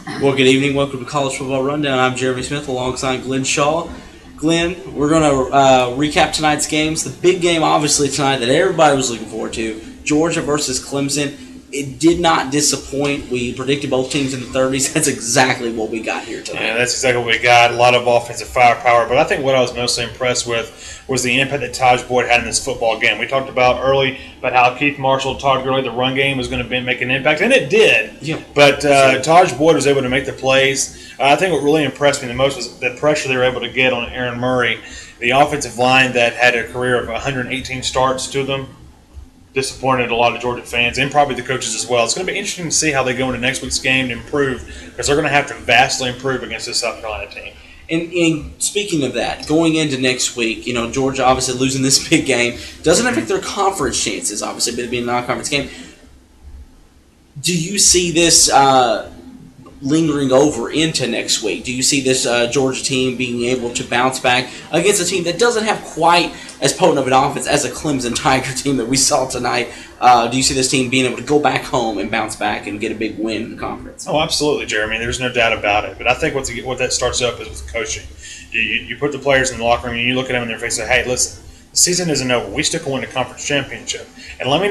Well, good evening. Welcome to College Football Rundown. I'm Jeremy Smith alongside Glenn Shaw. Glenn, we're going to recap tonight's games. The big game, obviously, tonight that everybody was looking forward to, Georgia versus Clemson. It did not disappoint. We predicted both teams in the 30s. That's exactly what we got here tonight. Yeah, that's exactly what we got. A lot of offensive firepower. But I think what I was mostly impressed with was the impact that Taj Boyd had in this football game. We talked about early about how Keith Marshall, Todd Gurley, the run game was going to make an impact, and it did. Yeah. But Taj Boyd was able to make the plays. I think what really impressed me the most was the pressure they were able to get on Aaron Murray, the offensive line that had a career of 118 starts to them. Disappointed a lot of Georgia fans and probably the coaches as well. It's going to be interesting to see how they go into next week's game to improve, because they're going to have to vastly improve against this South Carolina team. And speaking of that, going into next week, Georgia obviously losing this big game doesn't affect their conference chances, obviously, but it being a non-conference game. Do you see this lingering over into next week? Do you see this Georgia team being able to bounce back against a team that doesn't have quite as potent of an offense as a Clemson Tiger team that we saw tonight? Do you see this team being able to go back home and bounce back and get a big win in the conference? Oh, absolutely, Jeremy. There's no doubt about it. But I think what that starts up is with coaching. You put the players in the locker room and you look at them in their face and say, hey, listen, the season isn't over. We still win the conference championship. And let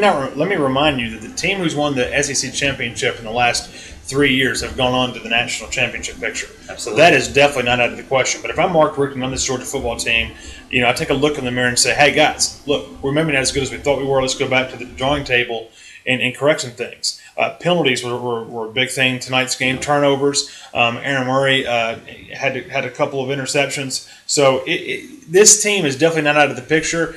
me remind you that the team who's won the SEC championship in the last 3 years have gone on to the national championship picture. Absolutely. So that is definitely not out of the question. But if I'm Mark Richt on this Georgia football team, I take a look in the mirror and say, hey, guys, look, we're maybe not as good as we thought we were. Let's go back to the drawing table and correct some things. Penalties were a big thing tonight's game. Turnovers. Aaron Murray had a couple of interceptions. So this team is definitely not out of the picture.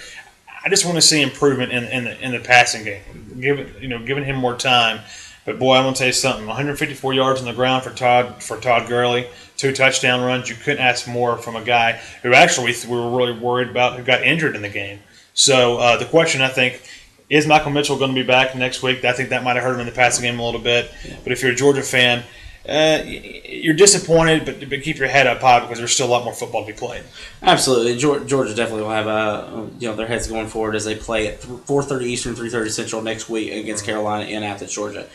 I just want to see improvement in the passing game. Giving him more time. But boy, I'm gonna tell you something. 154 yards on the ground for Todd Gurley, 2 touchdown runs. You couldn't ask more from a guy who actually we were really worried about, who got injured in the game. So the question, I think, is Michael Mitchell going to be back next week? I think that might have hurt him in the passing game a little bit. But if you're a Georgia fan, you're disappointed, but keep your head up high, because there's still a lot more football to be played. Absolutely, Georgia definitely will have their heads going forward as they play at 4:30 Eastern, 3:30 Central next week against Carolina in Athens, Georgia.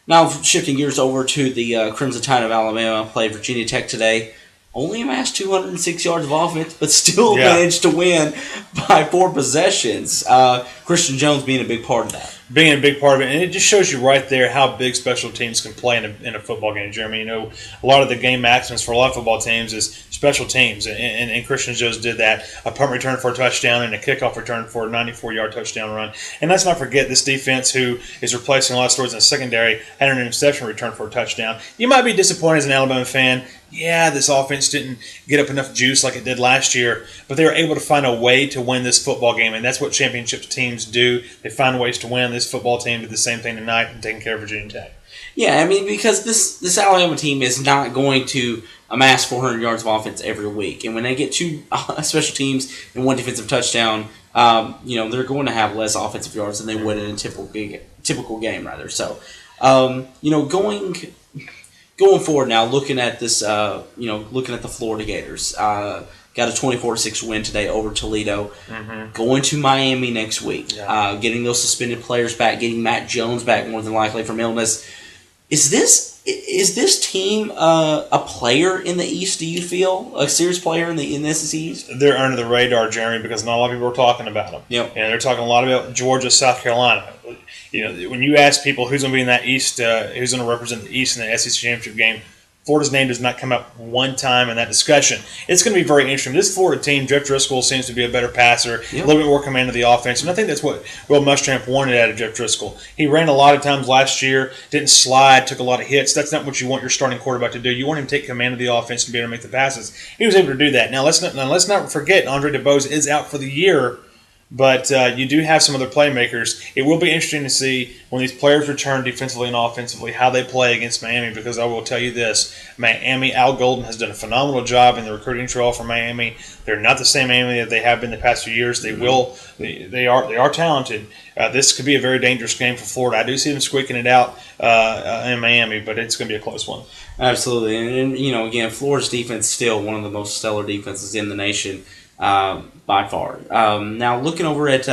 Now shifting gears over to the Crimson Tide of Alabama, played Virginia Tech today. Only amassed 206 yards of offense, but still managed to win by 4 possessions. Christian Jones being a big part of that. Being a big part of it, and it just shows you right there how big special teams can play in a football game, Jeremy. A lot of the game maxims for a lot of football teams is special teams, and Christian Jones did that. A punt return for a touchdown and a kickoff return for a 94-yard touchdown run. And let's not forget this defense, who is replacing a lot of stories in the secondary, had an interception return for a touchdown. You might be disappointed as an Alabama fan. Yeah, this offense didn't get up enough juice like it did last year, but they were able to find a way to win this football game, and that's what championship teams do. They find ways to win. This football team did the same thing tonight and taking care of Virginia Tech. Yeah, because this Alabama team is not going to amass 400 yards of offense every week, and when they get 2 special teams and 1 defensive touchdown, they're going to have less offensive yards than they would in a typical game, rather. So, Going forward now, looking at this, looking at the Florida Gators, got a 24-6 win today over Toledo. Mm-hmm. Going to Miami next week, getting those suspended players back, getting Matt Jones back more than likely from illness. Is this team a player in the East? Do you feel a serious player in the SEC East? They're under the radar, Jeremy, because not a lot of people are talking about them. Yep. And they're talking a lot about Georgia, South Carolina. When you ask people who's going to be in that East, who's going to represent the East in the SEC championship game, Florida's name does not come up one time in that discussion. It's going to be very interesting. This Florida team, Jeff Driscoll seems to be a better passer, a little bit more command of the offense, and I think that's what Will Muschamp wanted out of Jeff Driscoll. He ran a lot of times last year, didn't slide, took a lot of hits. That's not what you want your starting quarterback to do. You want him to take command of the offense and be able to make the passes. He was able to do that. Now let's not forget Andre DeBose is out for the year. But you do have some other playmakers. It will be interesting to see when these players return defensively and offensively how they play against Miami, because I will tell you this, Miami, Al Golden has done a phenomenal job in the recruiting trail for Miami. They're not the same Miami that they have been the past few years. They are talented. This could be a very dangerous game for Florida. I do see them squeaking it out in Miami, but it's going to be a close one. Absolutely. And again, Florida's defense is still one of the most stellar defenses in the nation. By far. Now, looking over at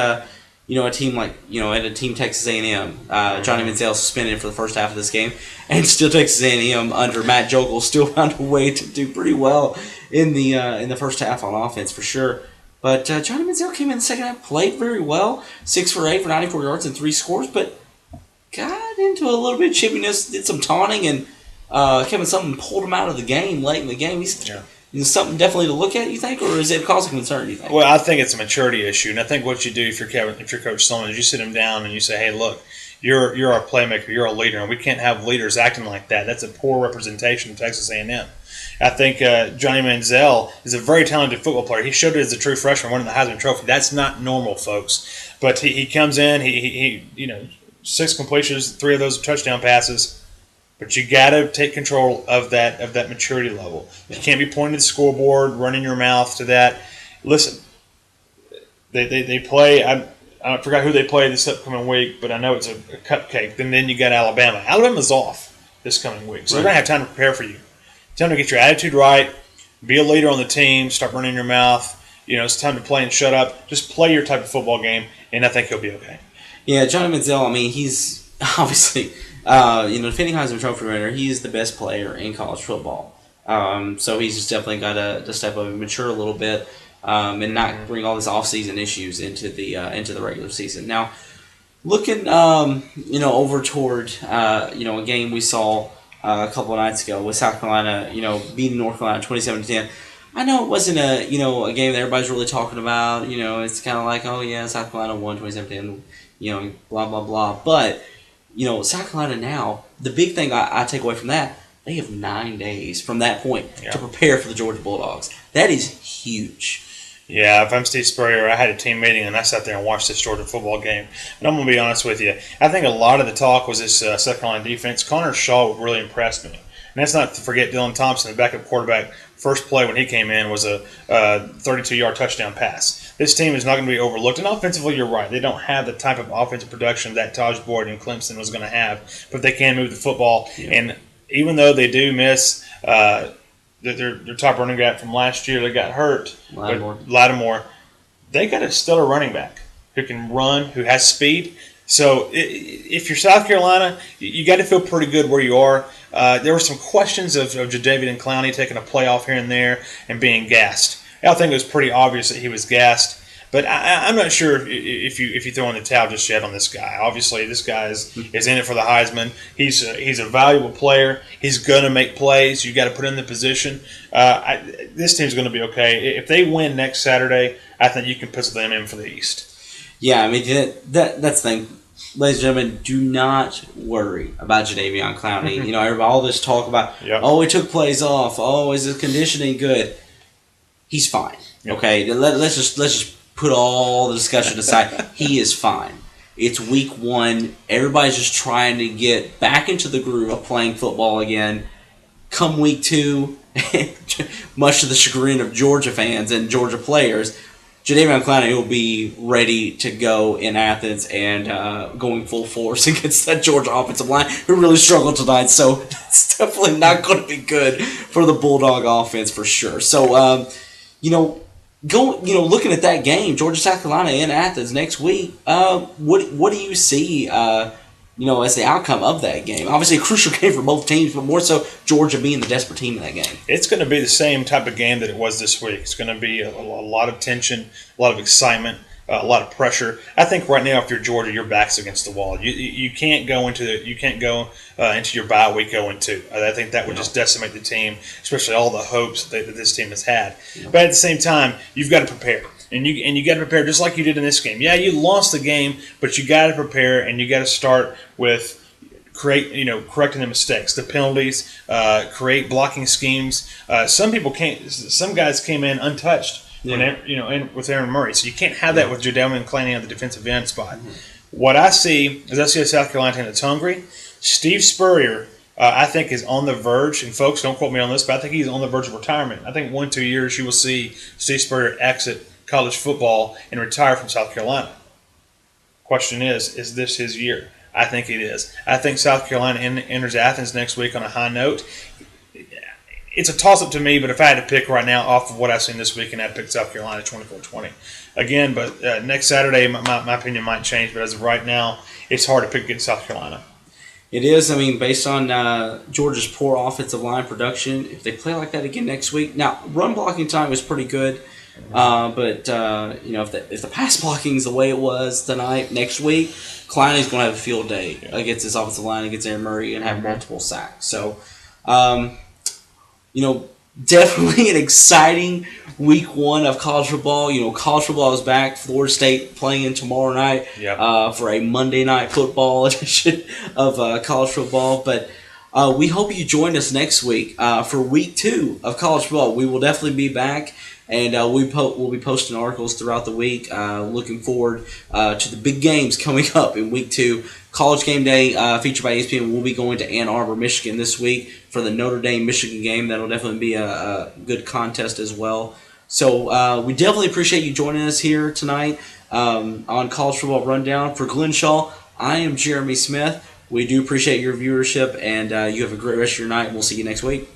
a team like, at a team Texas A&M, Johnny Manziel suspended for the first half of this game, and still Texas A&M under Matt Jogel still found a way to do pretty well in the first half on offense for sure. But Johnny Manziel came in the second half, played very well, 6 for 8 for 94 yards and 3 scores, but got into a little bit of chippiness, did some taunting, and Kevin Sumlin pulled him out of the game late in the game. Is something definitely to look at, you think, or is it cause of concern, you think? Well, I think it's a maturity issue, and I think what you do if you're Coach Sumlin is you sit him down and you say, hey, look, you're our playmaker, you're a leader, and we can't have leaders acting like that. That's a poor representation of Texas A&M. I think Johnny Manziel is a very talented football player. He showed it as a true freshman winning the Heisman Trophy. That's not normal, folks. But he comes in, he 6 completions, 3 of those touchdown passes. But you got to take control of that maturity level. You can't be pointing to the scoreboard, running your mouth to that. Listen, they play. I forgot who they play this upcoming week, but I know it's a cupcake. And then you got Alabama. Alabama's off this coming week, so they're going to have time to prepare for you. Time to get your attitude right, be a leader on the team, start running your mouth. It's time to play and shut up. Just play your type of football game, and I think he'll be okay. Yeah, Johnny Manziel, he's obviously, defending Heisman Trophy winner, he's the best player in college football. So he's just definitely got to step up and mature a little bit and not bring all these off-season issues into the regular season. Now, looking, over toward, a game we saw a couple of nights ago with South Carolina, beating North Carolina 27-10. I know it wasn't a game that everybody's really talking about. It's kind of like, oh yeah, South Carolina won 27-10, blah blah blah. But South Carolina now, the big thing I take away from that, they have 9 days from that point to prepare for the Georgia Bulldogs. That is huge. Yeah, if I'm Steve Spurrier, I had a team meeting and I sat there and watched this Georgia football game. But I'm going to be honest with you. I think a lot of the talk was this South Carolina defense. Connor Shaw really impressed me. And that's not to forget Dylan Thompson, the backup quarterback. First play when he came in was a 32-yard touchdown pass. This team is not going to be overlooked. And offensively, you're right. They don't have the type of offensive production that Taj Boyd and Clemson was going to have. But they can move the football. Yeah. And even though they do miss their top running back from last year that got hurt, Lattimore, they got a stellar running back who can run, who has speed. So if you're South Carolina, you got to feel pretty good where you are. There were some questions of Jadeveon Clowney taking a playoff here and there and being gassed. I think it was pretty obvious that he was gassed. But I'm not sure if you throw in the towel just yet on this guy. Obviously, this guy is in it for the Heisman. He's a valuable player. He's going to make plays. You got to put him in the position. This team's going to be okay. If they win next Saturday, I think you can pencil them in for the East. Yeah, that's the thing. Ladies and gentlemen, do not worry about Jadeveon Clowney. Everybody, all this talk about, he took plays off. Oh, is his conditioning good? He's fine. Yep. Okay, let's just put all the discussion aside. He is fine. It's week 1. Everybody's just trying to get back into the groove of playing football again. Come week 2, much to the chagrin of Georgia fans and Georgia players, Jadeveon Clowney will be ready to go in Athens and going full force against that Georgia offensive line who really struggled tonight. So it's definitely not going to be good for the Bulldog offense for sure. So, looking at that game, Georgia South Carolina in Athens next week, what do you see as the outcome of that game? Obviously a crucial game for both teams, but more so Georgia being the desperate team in that game. It's going to be the same type of game that it was this week. It's going to be a lot of tension, a lot of excitement, a lot of pressure. I think right now, if you're Georgia, your back's against the wall. You can't go into your bye week 0-2. I think that would just decimate the team, especially all the hopes that this team has had. But at the same time, you've got to prepare. And you got to prepare just like you did in this game. Yeah, you lost the game, but you got to prepare and you got to start with correcting the mistakes, the penalties, create blocking schemes. Some guys came in untouched. With Aaron Murray. So you can't have that with Jadeveon Clowney on the defensive end spot. Mm-hmm. What I see is a South Carolina team that's hungry. Steve Spurrier, I think, is on the verge, and folks, don't quote me on this, but I think he's on the verge of retirement. I think 1-2 years you will see Steve Spurrier exit college football and retire from South Carolina. Question is this his year? I think it is. I think South Carolina enters Athens next week on a high note. it's a toss-up to me, but if I had to pick right now off of what I've seen this weekend, I'd pick South Carolina 24-20. Again, but next Saturday, my opinion might change, but as of right now, it's hard to pick against South Carolina. It is. I mean, based on Georgia's poor offensive line production, if they play like that again next week, now run blocking time was pretty good, but if the pass blocking is the way it was tonight, next week, Clowney's going to have a field day against this offensive line against Aaron Murray and have multiple sacks. So, definitely an exciting week one of college football. College football is back. Florida State playing tomorrow night for a Monday night football edition of college football. But we hope you join us next week for week 2 of college football. We will definitely be back, and we'll be posting articles throughout the week. Looking forward to the big games coming up in week 2. College Game Day, featured by ESPN, will be going to Ann Arbor, Michigan this week for the Notre Dame-Michigan game. That'll definitely be a good contest as well. So we definitely appreciate you joining us here tonight on College Football Rundown. For Glenn Shaw, I am Jeremy Smith. We do appreciate your viewership, and you have a great rest of your night. We'll see you next week.